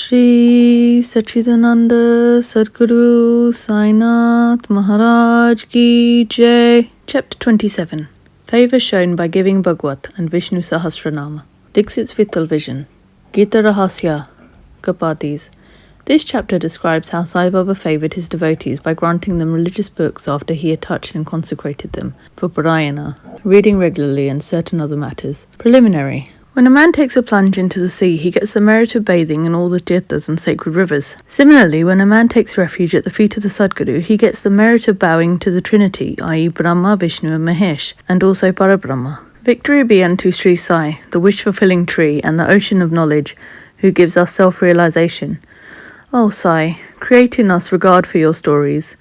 Shri Satchidananda Sadguru Sainath Maharaj Ki Jai. Chapter 27. Favour shown by giving Bhagwat and Vishnu Sahasranama. Dixit's Vital Vision. Gita Rahasya Kapatis. This chapter describes how Sai Baba favoured his devotees by granting them religious books after he had touched and consecrated them for Parayana, reading regularly, and certain other matters. Preliminary. When a man takes a plunge into the sea, he gets the merit of bathing in all the tirthas and sacred rivers. Similarly, when a man takes refuge at the feet of the Sadguru, he gets the merit of bowing to the Trinity, i.e. Brahma, Vishnu and Mahesh, and also Parabrahma. Victory be unto Shri Sai, the wish-fulfilling tree and the ocean of knowledge, who gives us self-realization. O Sai, create in us regard for your stories.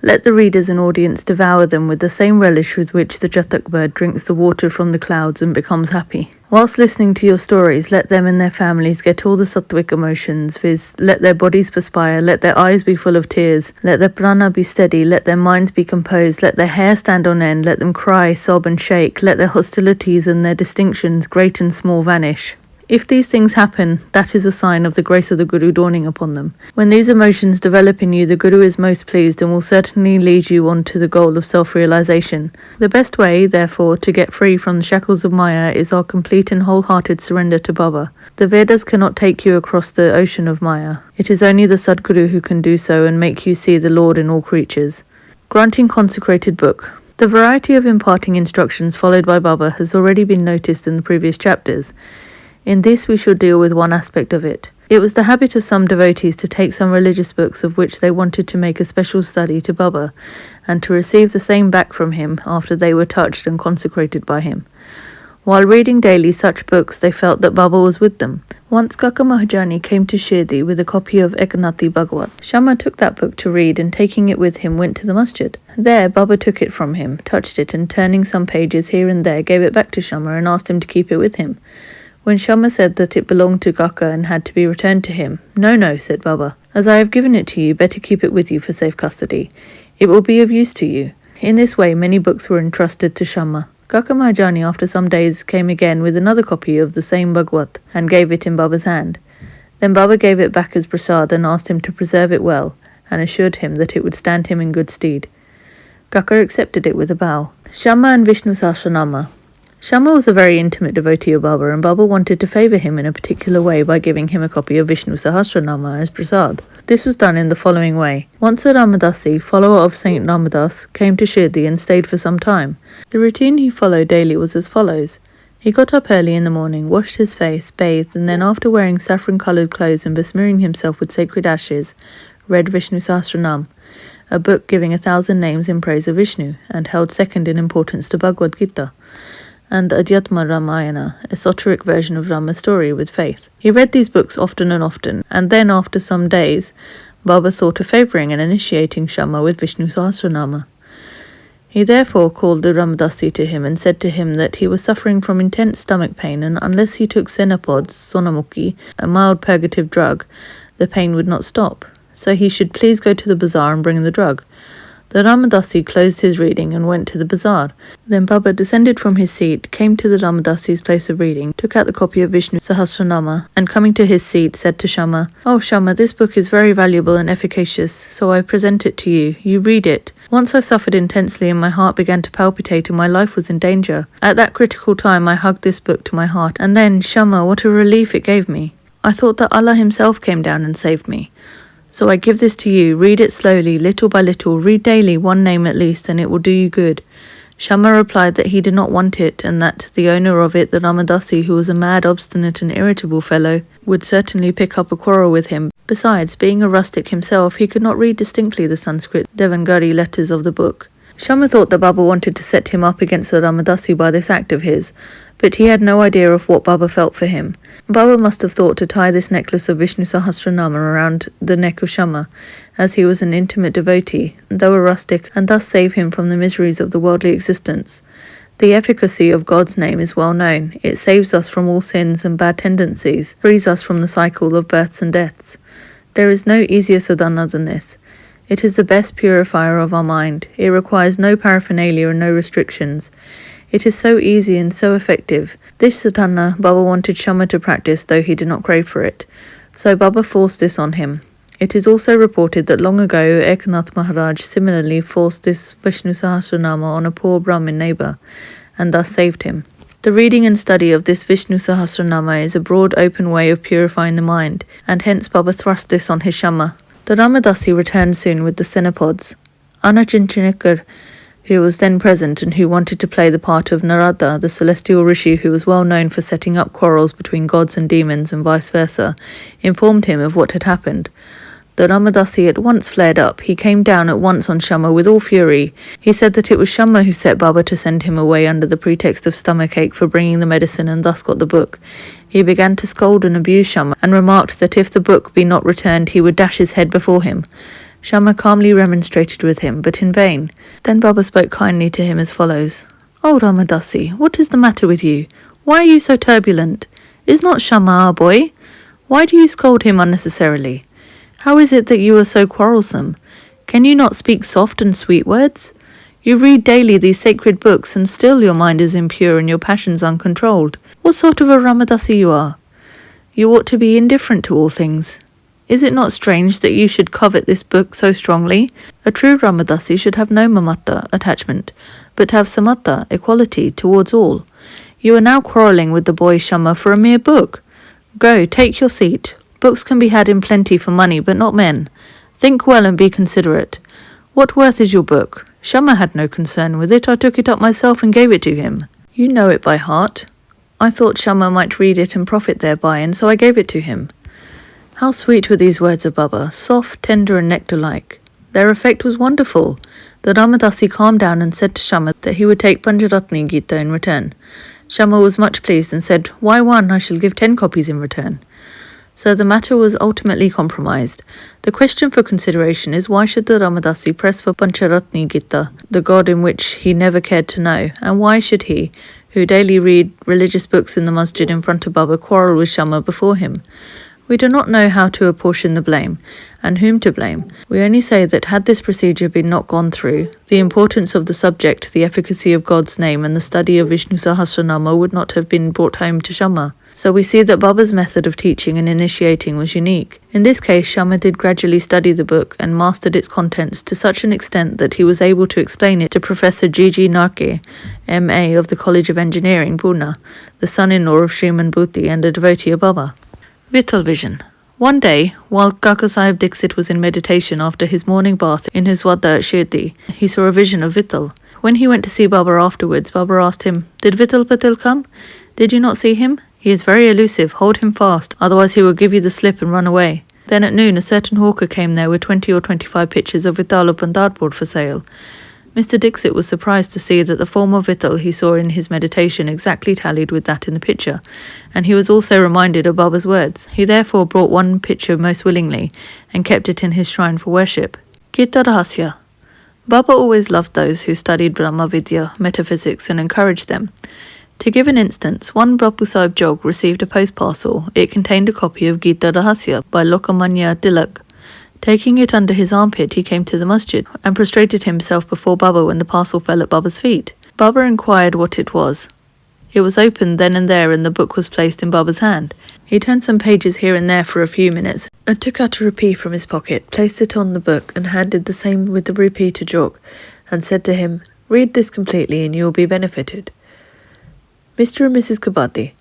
Let the readers and audience devour them with the same relish with which the Jatak bird drinks the water from the clouds and becomes happy. Whilst listening to your stories, let them and their families get all the sattvic emotions, viz. Let their bodies perspire, let their eyes be full of tears, let their prana be steady, let their minds be composed, let their hair stand on end, let them cry, sob and shake, let their hostilities and their distinctions, great and small, vanish. If these things happen, that is a sign of the grace of the Guru dawning upon them. When these emotions develop in you, the Guru is most pleased and will certainly lead you on to the goal of self-realization. The best way, therefore, to get free from the shackles of Maya is our complete and wholehearted surrender to Baba. The Vedas cannot take you across the ocean of Maya. It is only the Sadguru who can do so and make you see the Lord in all creatures. Granting consecrated book. The variety of imparting instructions followed by Baba has already been noticed in the previous chapters. In this we shall deal with one aspect of it. It was the habit of some devotees to take some religious books of which they wanted to make a special study to Baba, and to receive the same back from him after they were touched and consecrated by him. While reading daily such books, they felt that Baba was with them. Once Kaka Mahajani came to Shirdi with a copy of Ekanathi Bhagwat. Shama took that book to read and taking it with him went to the masjid. There Baba took it from him, touched it and turning some pages here and there gave it back to Shama and asked him to keep it with him. When Shama said that it belonged to Kaka and had to be returned to him, No, said Baba. As I have given it to you, better keep it with you for safe custody. It will be of use to you. In this way many books were entrusted to Shama. Kaka Mahajani after some days came again with another copy of the same Bhagwat and gave it in Baba's hand. Then Baba gave it back as prasad and asked him to preserve it well and assured him that it would stand him in good stead. Kaka accepted it with a bow. Shama and Vishnu Sahasranama. Shama was a very intimate devotee of Baba, and Baba wanted to favour him in a particular way by giving him a copy of Vishnu Sahasranama as prasad. This was done in the following way. Once a Ramadasi, follower of Saint Ramadas, came to Shirdi and stayed for some time. The routine he followed daily was as follows. He got up early in the morning, washed his face, bathed, and then after wearing saffron-coloured clothes and besmearing himself with sacred ashes, read Vishnu Sahasranam, a book giving 1,000 names in praise of Vishnu, and held second in importance to Bhagavad Gita, and Adhyatma Ramayana, esoteric version of Rama's story with faith. He read these books often and then after some days, Baba thought of favouring and initiating Shama with Vishnu Sahasranama. He therefore called the Ramadasi to him and said to him that he was suffering from intense stomach pain, and unless he took Senapods, Sonamukhi, a mild purgative drug, the pain would not stop. So he should please go to the bazaar and bring the drug. The Ramadasi closed his reading and went to the bazaar. Then Baba descended from his seat, came to the Ramadasi's place of reading, took out the copy of Vishnu Sahasranama, and coming to his seat said to Shama, Oh Shama, this book is very valuable and efficacious, so I present it to you. You read it. Once I suffered intensely and my heart began to palpitate and my life was in danger. At that critical time I hugged this book to my heart, and then, Shama, what a relief it gave me. I thought that Allah himself came down and saved me. So I give this to you, read it slowly, little by little, read daily one name at least, and it will do you good. Shama replied that he did not want it, and that the owner of it, the Ramadasi, who was a mad, obstinate and irritable fellow, would certainly pick up a quarrel with him. Besides, being a rustic himself, he could not read distinctly the Sanskrit Devangari letters of the book. Shama thought that Baba wanted to set him up against the Ramadasi by this act of his, but he had no idea of what Baba felt for him. Baba must have thought to tie this necklace of Vishnu Sahasranama around the neck of Shama, as he was an intimate devotee, though a rustic, and thus save him from the miseries of the worldly existence. The efficacy of God's name is well known. It saves us from all sins and bad tendencies, frees us from the cycle of births and deaths. There is no easier sadhana than this. It is the best purifier of our mind. It requires no paraphernalia and no restrictions. It is so easy and so effective. This sadhana Baba wanted Shama to practice, though he did not crave for it. So Baba forced this on him. It is also reported that long ago Eknath Maharaj similarly forced this Vishnu Sahasranama on a poor Brahmin neighbour, and thus saved him. The reading and study of this Vishnu Sahasranama is a broad open way of purifying the mind, and hence Baba thrust this on his Shama. The Ramadasi returned soon with the Senapods. Anachinchinikar, who was then present and who wanted to play the part of Narada, the celestial rishi who was well known for setting up quarrels between gods and demons and vice versa, informed him of what had happened. The Ramadasi at once flared up. He came down at once on Shama with all fury. He said that it was Shama who set Baba to send him away under the pretext of stomachache for bringing the medicine and thus got the book. He began to scold and abuse Shama and remarked that if the book be not returned he would dash his head before him. Shama calmly remonstrated with him, but in vain. Then Baba spoke kindly to him as follows. "Oh Ramadasi, what is the matter with you? Why are you so turbulent? Is not Shama our boy? Why do you scold him unnecessarily? How is it that you are so quarrelsome? Can you not speak soft and sweet words? You read daily these sacred books and still your mind is impure and your passions uncontrolled. What sort of a Ramadasi you are? You ought to be indifferent to all things. Is it not strange that you should covet this book so strongly? A true Ramadasi should have no mamatta, attachment, but have samatta, equality, towards all. You are now quarrelling with the boy Shama for a mere book. Go, take your seat. Books can be had in plenty for money, but not men. Think well and be considerate. What worth is your book? Shama had no concern with it. I took it up myself and gave it to him. You know it by heart. I thought Shama might read it and profit thereby, and so I gave it to him." How sweet were these words of Baba, soft, tender and nectar-like. Their effect was wonderful. The Ramadasi calmed down and said to Shama that he would take Pancharatni Gita in return. Shama was much pleased and said, "Why one? I shall give 10 copies in return." So the matter was ultimately compromised. The question for consideration is, why should the Ramadasi press for Pancharatni Gita, the god in which he never cared to know, and why should he, who daily read religious books in the masjid in front of Baba, quarrel with Shama before him? We do not know how to apportion the blame, and whom to blame. We only say that had this procedure been not gone through, the importance of the subject, the efficacy of God's name, and the study of Vishnu Sahasranama would not have been brought home to Shama. So we see that Baba's method of teaching and initiating was unique. In this case, Shama did gradually study the book and mastered its contents to such an extent that he was able to explain it to Professor G.G. Narke, M.A. of the College of Engineering, Pune, the son-in-law of Sriman Bhuti and a devotee of Baba. Vittal Vision. One day, while Kaka Sahib Dixit was in meditation after his morning bath in his wada at Shirdi, he saw a vision of Vittal. When he went to see Baba afterwards, Baba asked him, "Did Vittal Patil come? Did you not see him? He is very elusive, hold him fast, otherwise he will give you the slip and run away." Then at noon a certain hawker came there with 20 or 25 pictures of Vittal up on dartboard for sale. Mr. Dixit was surprised to see that the form of Vittal he saw in his meditation exactly tallied with that in the picture, and he was also reminded of Baba's words. He therefore brought one picture most willingly, and kept it in his shrine for worship. Gita Rahasya. Baba always loved those who studied Brahma Vidya, metaphysics, and encouraged them. To give an instance, one Bapu Sahib Jog received a post parcel. It contained a copy of Gita Rahasya by Lokamanya Tilak. Taking it under his armpit, he came to the masjid and prostrated himself before Baba when the parcel fell at Baba's feet. Baba inquired what it was. It was opened then and there, and the book was placed in Baba's hand. He turned some pages here and there for a few minutes, and took out a rupee from his pocket, placed it on the book, and handed the same with the rupee to Jog, and said to him, "Read this completely, and you will be benefited." Mr. and Mrs. Kabadi.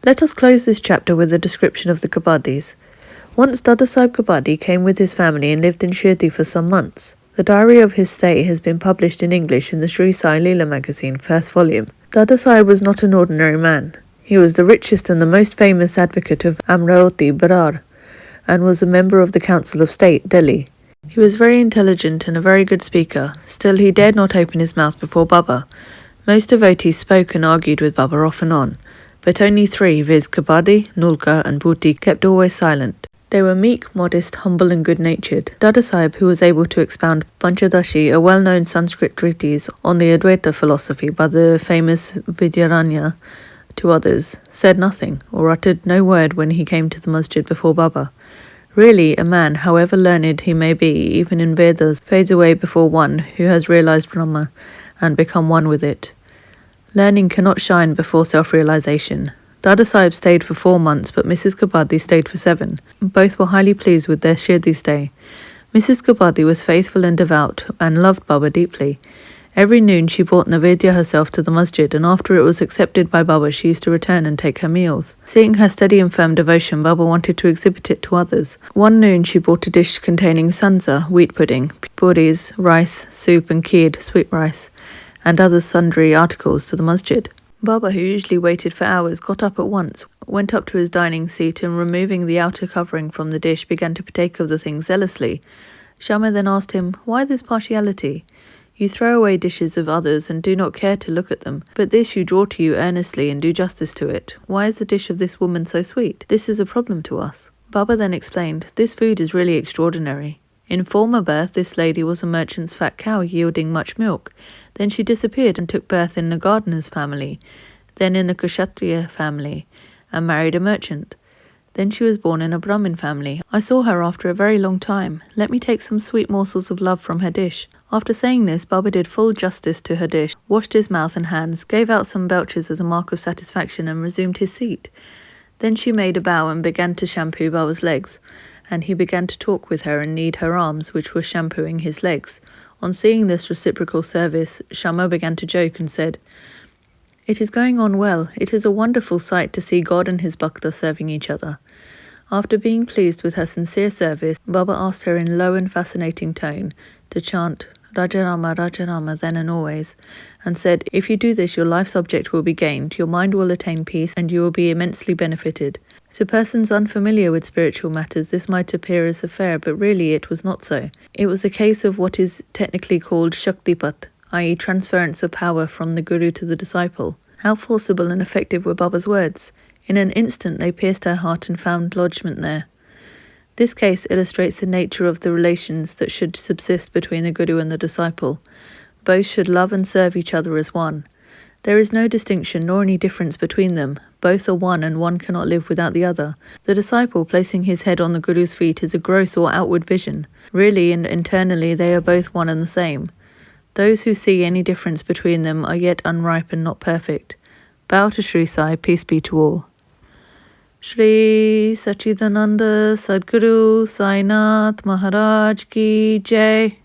Let us close this chapter with a description of the Kabadis. Once Dada Sahib Kabadi came with his family and lived in Shirdi for some months. The diary of his stay has been published in English in the Shri Sai Leela magazine, first volume. Dada Sahib was not an ordinary man. He was the richest and the most famous advocate of Amravati, Berar, and was a member of the Council of State, Delhi. He was very intelligent and a very good speaker. Still, he dared not open his mouth before Baba. Most devotees spoke and argued with Baba off and on, but only 3, viz. Kabadi, Nulka and Bhuti, kept always silent. They were meek, modest, humble and good-natured. Dada Sahib, who was able to expound Panchadashi, a well-known Sanskrit treatise on the Advaita philosophy by the famous Vidyaranya, to others, said nothing or uttered no word when he came to the masjid before Baba. Really, a man, however learned he may be, even in Vedas, fades away before one who has realized Brahma and become one with it. Learning cannot shine before self-realization. Dada Sahib stayed for 4 months, but Mrs. Kapadi stayed for 7. Both were highly pleased with their Shirdi stay. Mrs. Kapadi was faithful and devout and loved Baba deeply. Every noon she brought Navedya herself to the masjid, and after it was accepted by Baba, she used to return and take her meals. Seeing her steady and firm devotion, Baba wanted to exhibit it to others. One noon she brought a dish containing sanza, wheat pudding, puris, rice, soup and kheer, sweet rice, and other sundry articles to the masjid. Baba, who usually waited for hours, got up at once, went up to his dining seat, and removing the outer covering from the dish, began to partake of the thing zealously. Shama then asked him, "Why this partiality? You throw away dishes of others and do not care to look at them, but this you draw to you earnestly and do justice to it. Why is the dish of this woman so sweet? This is a problem to us." Baba then explained, "This food is really extraordinary. In former birth, this lady was a merchant's fat cow yielding much milk. Then she disappeared and took birth in a gardener's family, then in a Kshatriya family, and married a merchant. Then she was born in a Brahmin family. I saw her after a very long time. Let me take some sweet morsels of love from her dish." After saying this, Baba did full justice to her dish, washed his mouth and hands, gave out some belches as a mark of satisfaction, and resumed his seat. Then she made a bow and began to shampoo Baba's legs, and he began to talk with her and knead her arms, which were shampooing his legs. On seeing this reciprocal service, Shama began to joke and said, "It is going on well. It is a wonderful sight to see God and his bhakta serving each other." After being pleased with her sincere service, Baba asked her in low and fascinating tone to chant Rajarama, Rajarama then and always, and said, "If you do this, your life's object will be gained, your mind will attain peace, and you will be immensely benefited." To persons unfamiliar with spiritual matters, this might appear as a fair, but really it was not so. It was a case of what is technically called Shaktipat, i.e. transference of power from the Guru to the disciple. How forcible and effective were Baba's words! In an instant they pierced her heart and found lodgment there. This case illustrates the nature of the relations that should subsist between the Guru and the disciple. Both should love and serve each other as one. There is no distinction nor any difference between them. Both are one, and one cannot live without the other. The disciple placing his head on the Guru's feet is a gross or outward vision. Really and internally they are both one and the same. Those who see any difference between them are yet unripe and not perfect. Bow to Shri Sai, peace be to all. Shri Satcharita Sadguru Sai Maharaj Ki Jai.